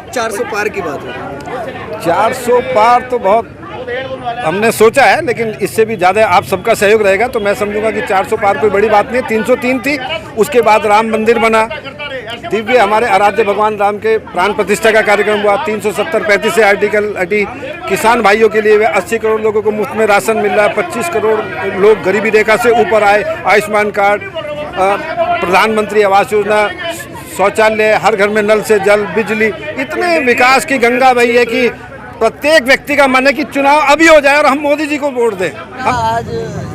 400 पार की बात हो। 400 पार तो बहुत हमने सोचा है, लेकिन इससे भी ज़्यादा आप सबका सहयोग रहेगा तो मैं समझूंगा कि 400 पार कोई बड़ी बात नहीं है। 303 थी, उसके बाद राम मंदिर बना, दिव्य हमारे आराध्य भगवान राम के प्राण प्रतिष्ठा का कार्यक्रम हुआ, 370-35 से आर्टिकल हटी, किसान भाइयों के लिए 80 करोड़ लोगों को मुफ्त में राशन मिल रहा है, 25 करोड़ लोग गरीबी रेखा से ऊपर आए, आयुष्मान कार्ड, प्रधानमंत्री आवास योजना, शौचालय, हर घर में नल से जल, बिजली, इतने विकास की गंगा बही है कि प्रत्येक व्यक्ति का मन है कि चुनाव अभी हो जाए और हम मोदी जी को वोट दें। आज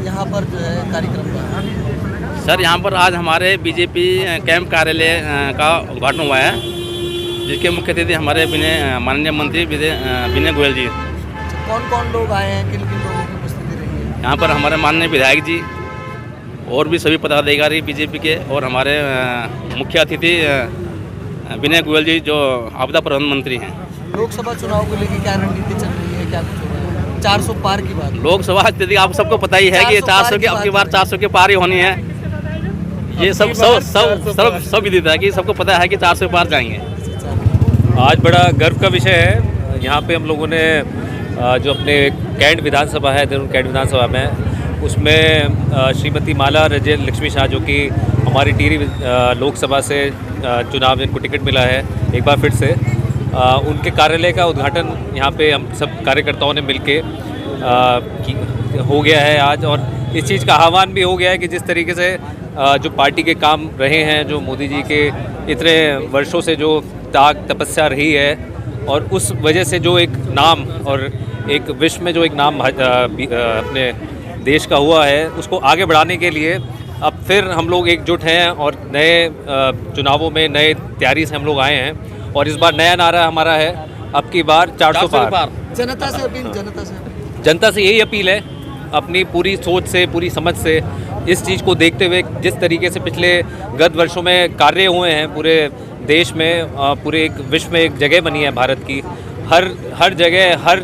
यहाँ पर जो है कार्यक्रम था सर, यहाँ पर आज हमारे बीजेपी कैंप कार्यालय का उद्घाटन हुआ है, जिसके मुख्य अतिथि हमारे माननीय मंत्री विनय गोयल जी। कौन कौन लोग आए हैं, किन किन लोगों की उपस्थिति रही है? यहाँ पर हमारे माननीय विधायक जी और भी सभी पदाधिकारी बीजेपी के, और हमारे मुख्य अतिथि विनय गोयल जी जो आपदा प्रबंधन मंत्री हैं। लोकसभा चुनाव को लेकर क्या रणनीति चल रही है, क्या कुछ हो रहा है? 400 पार की बात। लोकसभा यदि आप सबको पता ही है कि 400 की अब की बार 400 की पार ही होनी है। ये सब विदित है कि सबको पता है कि 400 पार जाएंगे। आज बड़ा गर्व का विषय है। यहाँ पे हम लोगों ने जो अपने कैंट विधानसभा है, देहरादून कैंट विधानसभा में, उसमें श्रीमती माला रजय लक्ष्मी शाह जो कि हमारी टिहरी लोकसभा से चुनाव जिनको टिकट मिला है एक बार फिर से, उनके कार्यालय का उद्घाटन यहाँ पे हम सब कार्यकर्ताओं ने मिलके हो गया है आज। और इस चीज़ का आह्वान भी हो गया है कि जिस तरीके से जो पार्टी के काम रहे हैं, जो मोदी जी के इतने वर्षों से जो त्याग तपस्या रही है, और उस वजह से जो एक नाम और एक विश्व में जो एक नाम अपने देश का हुआ है, उसको आगे बढ़ाने के लिए अब फिर हम लोग एकजुट हैं और नए चुनावों में नए तैयारी से हम लोग आए हैं। और इस बार नया नारा हमारा है, अब की बार 400 पार। जनता से अपील, जनता से यही अपील है, अपनी पूरी सोच से, पूरी समझ से, इस चीज़ को देखते हुए जिस तरीके से पिछले गत वर्षों में कार्य हुए हैं पूरे देश में, पूरे एक विश्व में एक जगह बनी है भारत की, हर जगह हर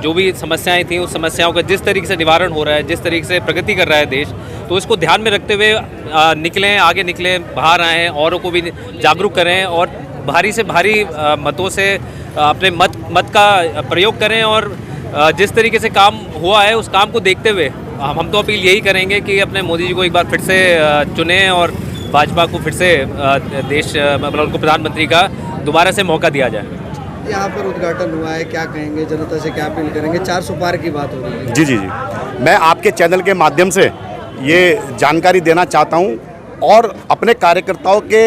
जो भी समस्याएं थी उस समस्याओं का जिस तरीके से निवारण हो रहा है, जिस तरीके से प्रगति कर रहा है देश, तो इसको ध्यान में रखते हुए आगे निकलें, बाहर आएँ, औरों को भी जागरूक करें और भारी से भारी मतों से अपने मत का प्रयोग करें। और जिस तरीके से काम हुआ है उस काम को देखते हुए हम तो अपील यही करेंगे कि अपने मोदी जी को एक बार फिर से चुनें और भाजपा को फिर से देश मतलब उनको प्रधानमंत्री का दोबारा से मौका दिया जाए। यहाँ पर उद्घाटन हुआ है, क्या कहेंगे, जनता से क्या अपील करेंगे? 400 पार की बात हो रही है। जी, मैं आपके चैनल के माध्यम से ये जानकारी देना चाहता हूँ और अपने कार्यकर्ताओं के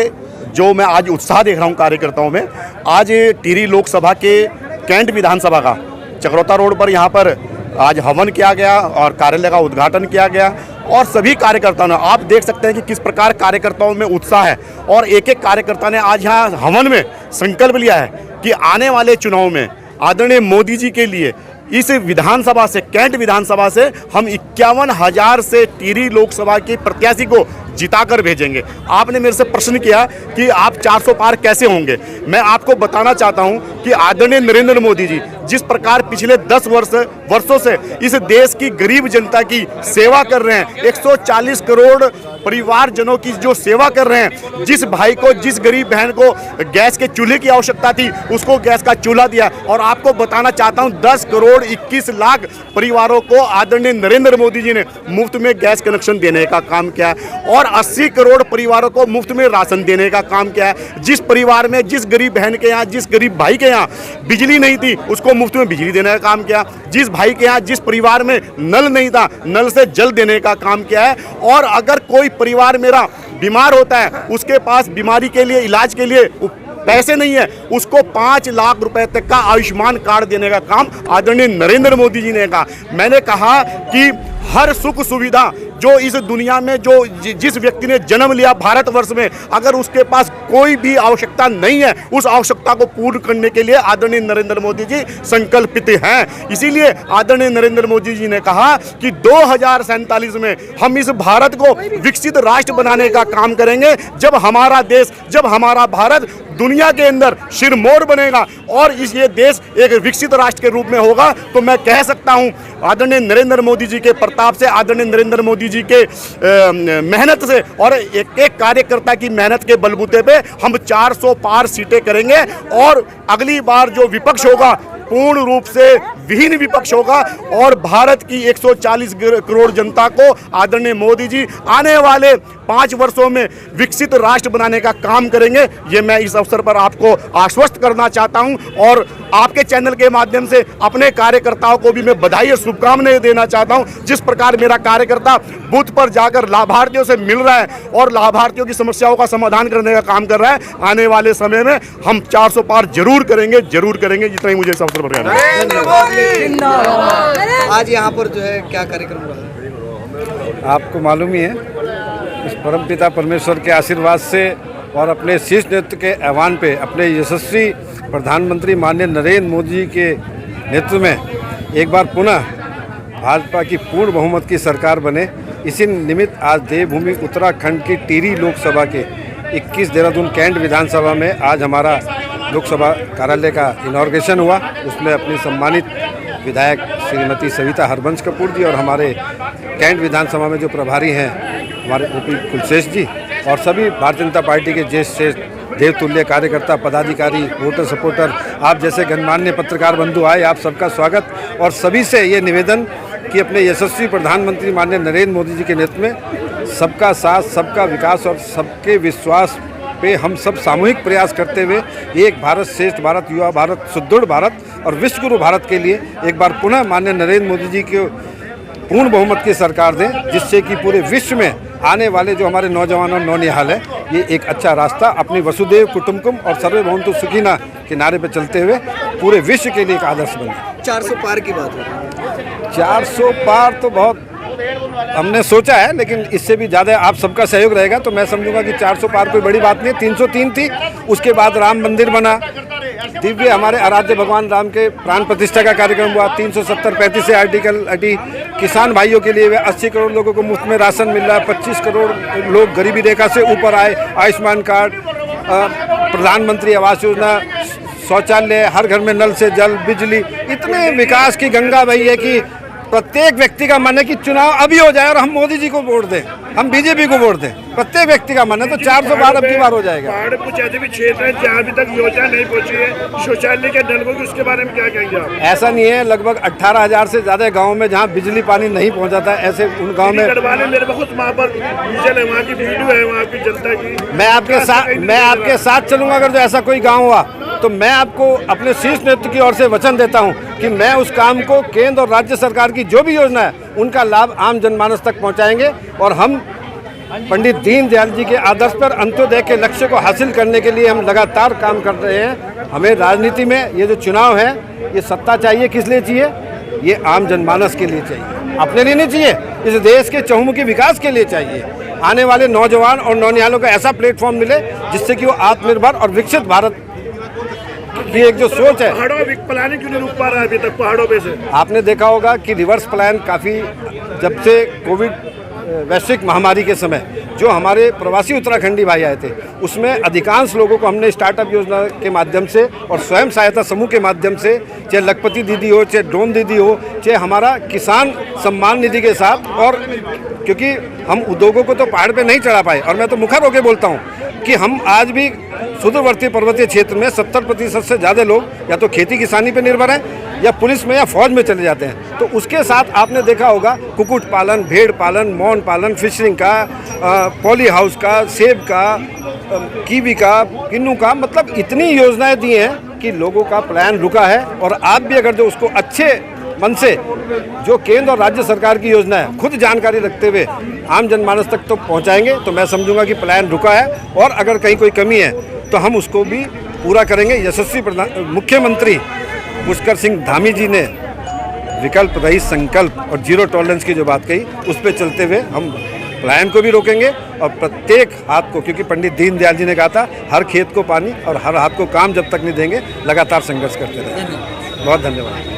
जो मैं आज उत्साह देख रहा हूँ कार्यकर्ताओं में, आज टिहरी लोकसभा के कैंट विधानसभा का चक्रोता रोड पर यहाँ पर आज हवन किया गया और कार्यालय का उद्घाटन किया गया। और सभी कार्यकर्ताओं ने, आप देख सकते हैं कि किस प्रकार कार्यकर्ताओं में उत्साह है, और एक एक कार्यकर्ता ने आज यहाँ हवन में संकल्प लिया है कि आने वाले चुनाव में आदरणीय मोदी जी के लिए इस विधानसभा से, कैंट विधानसभा से, हम 51,000 से टिहरी लोकसभा के प्रत्याशी को जिताकर भेजेंगे। आपने मेरे से प्रश्न किया कि आप 400 पार कैसे होंगे। मैं आपको बताना चाहता हूं कि आदरणीय नरेंद्र मोदी जी जिस प्रकार पिछले 10 वर्षों से इस देश की गरीब जनता की सेवा कर रहे हैं, 140 करोड़ परिवारजनों की जो सेवा कर रहे हैं, जिस भाई को, जिस गरीब बहन को गैस के चूल्हे की आवश्यकता थी उसको गैस का चूल्हा दिया। और आपको बताना चाहता हूं 10 करोड़ 21 लाख परिवारों को आदरणीय नरेंद्र मोदी जी ने मुफ्त में गैस कनेक्शन देने का काम किया है, और 80 करोड़ परिवारों को मुफ्त में राशन देने का काम किया है। जिस परिवार में, जिस गरीब बहन के यहाँ, जिस गरीब भाई के यहाँ बिजली नहीं थी उसको मुफ्त में बिजली देने का काम किया। जिस भाई के यहाँ, जिस परिवार में नल नहीं था, नल से जल देने का काम किया है। और अगर कोई परिवार मेरा बीमार होता है, उसके पास बीमारी के लिए, इलाज के लिए पैसे नहीं है, उसको 5 लाख रुपए तक का आयुष्मान कार्ड देने का काम आदरणीय नरेंद्र मोदी जी ने कहा। मैंने कहा कि हर सुख सुविधा जो इस दुनिया में, जो जिस व्यक्ति ने जन्म लिया भारतवर्ष में, अगर उसके पास कोई भी आवश्यकता नहीं है, उस आवश्यकता को पूर्ण करने के लिए आदरणीय नरेंद्र मोदी जी संकल्पित हैं। इसीलिए आदरणीय नरेंद्र मोदी जी ने कहा कि 2047 में हम इस भारत को विकसित राष्ट्र बनाने का काम करेंगे, जब हमारा देश, जब हमारा भारत दुनिया के अंदर सिरमौर बनेगा और ये देश एक विकसित राष्ट्र के रूप में होगा। तो मैं कह सकता हूं आदरणीय नरेंद्र मोदी जी के प्रताप से, आदरणीय नरेंद्र मोदी जी के मेहनत से और एक एक कार्यकर्ता की मेहनत के बलबूते पे हम 400 पार सीटें करेंगे और अगली बार जो विपक्ष होगा पूर्ण रूप से विहीन विपक्ष होगा और भारत की 140 करोड़ जनता को आदरणीय मोदी जी आने वाले 5 वर्षों में विकसित राष्ट्र बनाने का काम करेंगे। ये मैं इस अवसर पर आपको आश्वस्त करना चाहता हूं और आपके चैनल के माध्यम से अपने कार्यकर्ताओं को भी मैं बधाई और शुभकामनाएं देना चाहता हूं। जिस प्रकार मेरा कार्यकर्ता बूथ पर जाकर लाभार्थियों से मिल रहा है और लाभार्थियों की समस्याओं का समाधान करने का काम कर रहा है, आने वाले समय में हम 400 पार जरूर करेंगे, जितना ही मुझे इस अवसर पर कहना है। आज यहाँ पर जो है क्या कार्यक्रम हुआ है? आपको मालूम ही है, इस परमपिता परमेश्वर के आशीर्वाद से और अपने शीर्ष नेतृत्व के आह्वान पे अपने यशस्वी प्रधानमंत्री माननीय नरेंद्र मोदी जी के नेतृत्व में एक बार पुनः भाजपा की पूर्ण बहुमत की सरकार बने, इसी निमित्त आज देवभूमि उत्तराखंड की टिहरी लोकसभा के 21 देहरादून कैंट विधानसभा में आज हमारा लोकसभा कार्यालय का इनॉर्गेशन हुआ। उसमें अपनी सम्मानित विधायक श्रीमती सविता हरबंश कपूर जी और हमारे कैंट विधानसभा में जो प्रभारी हैं हमारे ओपी कुलशेष जी और सभी भारतीय जनता पार्टी के ज्येष्ठ देवतुल्य कार्यकर्ता, पदाधिकारी, वोटर सपोर्टर, आप जैसे गणमान्य पत्रकार बंधु आए, आप सबका स्वागत और सभी से ये निवेदन कि अपने यशस्वी प्रधानमंत्री माननीय नरेंद्र मोदी जी के नेतृत्व में सबका साथ, सबका विकास और सबके विश्वास पे हम सब सामूहिक प्रयास करते हुए एक भारत श्रेष्ठ भारत, युवा भारत, सुदृढ़ भारत और विश्वगुरु भारत के लिए एक बार पुनः माननीय नरेंद्र मोदी जी को पूर्ण बहुमत की सरकार दें, जिससे कि पूरे विश्व में आने वाले जो हमारे नौजवान और नौनिहाल है ये एक अच्छा रास्ता अपनी वसुदेव कुटुंबकम और सर्वे भवन्तु सुखिना के नारे पर चलते हुए पूरे विश्व के लिए एक आदर्श बने। 400 पार की बात है। 400 पार तो बहुत हमने सोचा है, लेकिन इससे भी ज़्यादा आप सबका सहयोग रहेगा तो मैं समझूंगा कि 400 पार कोई बड़ी बात नहीं है। 303 थी, उसके बाद राम मंदिर बना, दिव्य हमारे आराध्य भगवान राम के प्राण प्रतिष्ठा का कार्यक्रम हुआ, 370-35 से आर्टिकल हटी, किसान भाइयों के लिए 80 करोड़ लोगों को मुफ्त में राशन मिल रहा है, 25 करोड़ लोग गरीबी रेखा से ऊपर आए, आयुष्मान कार्ड, प्रधानमंत्री आवास योजना, शौचालय, हर घर में नल से जल, बिजली, इतने विकास की गंगा बही है कि प्रत्येक व्यक्ति का मन है कि चुनाव अभी हो जाए और हम मोदी जी को वोट दें, हम बीजेपी को वोट दें। प्रत्येक व्यक्ति का मन है, तो 400 बार अब की बार हो जाएगा। पहाड़ कुछ ऐसे भी क्षेत्र है जहाँ अभी तक योजना नहीं पहुँची है, शौचालय के नल को, उसके बारे में क्या कहेंगे आप? ऐसा नहीं है, लगभग 18,000 से ज़्यादा गाँव में जहाँ बिजली पानी नहीं पहुँचाता है, ऐसे उन गाँव में मेरे बहुत वहाँ पर डीजल है, वहाँ की वीडियो है, वहाँ की जनता की। मैं आपके साथ चलूँगा। अगर जो ऐसा कोई गाँव हुआ तो मैं आपको अपने शीर्ष नेतृत्व की ओर से वचन देता हूं कि मैं उस काम को केंद्र और राज्य सरकार की जो भी योजना है उनका लाभ आम जनमानस तक पहुंचाएंगे और हम पंडित दीनदयाल जी के आदर्श पर अंत्योदय के लक्ष्य को हासिल करने के लिए हम लगातार काम कर रहे हैं। हमें राजनीति में ये जो चुनाव है, ये सत्ता चाहिए, किस लिए चाहिए? ये आम जनमानस के लिए चाहिए, अपने लिए नहीं चाहिए, इस देश के चहुमुखी विकास के लिए चाहिए। आने वाले नौजवान और नौनिहालों को ऐसा प्लेटफॉर्म मिले जिससे कि वो आत्मनिर्भर और विकसित भारत की एक जो सोच है। पहाड़ों प्लानिंग क्यों नहीं रुक पा रहा है अभी तक पहाड़ों पे से? आपने देखा होगा कि रिवर्स प्लान काफ़ी, जब से कोविड वैश्विक महामारी के समय जो हमारे प्रवासी उत्तराखंडी भाई आए थे, उसमें अधिकांश लोगों को हमने स्टार्टअप योजना के माध्यम से और स्वयं सहायता समूह के माध्यम से, चाहे लखपति दीदी हो, चाहे ड्रोन दीदी हो, चाहे हमारा किसान सम्मान निधि के साथ, और क्योंकि हम उद्योगों को तो पहाड़ पे नहीं चढ़ा पाए, और मैं तो मुखर होकर बोलता हूँ कि हम आज भी सुदूरवर्ती पर्वतीय क्षेत्र में 70% से ज़्यादा लोग या तो खेती किसानी पे निर्भर हैं या पुलिस में या फौज में चले जाते हैं। तो उसके साथ आपने देखा होगा कुक्कुट पालन, भेड़ पालन, मौन पालन, फिशरिंग का, पॉली हाउस का, सेब का, कीवी का, किन्नू का, मतलब इतनी योजनाएं दी हैं कि लोगों का प्लान रुका है। और आप भी अगर जो उसको अच्छे मन से जो केंद्र और राज्य सरकार की योजना है खुद जानकारी रखते हुए आम जनमानस तक तो पहुंचाएंगे, तो मैं समझूंगा कि प्लान रुका है। और अगर कहीं कोई कमी है तो हम उसको भी पूरा करेंगे। यशस्वी मुख्यमंत्री पुष्कर सिंह धामी जी ने विकल्प रहित संकल्प और जीरो टॉलरेंस की जो बात कही, उस पर चलते हुए हम प्लान को भी रोकेंगे और प्रत्येक हाथ को, क्योंकि पंडित दीनदयाल जी ने कहा था हर खेत को पानी और हर हाथ को काम जब तक नहीं देंगे लगातार संघर्ष करते रहेंगे। बहुत धन्यवाद।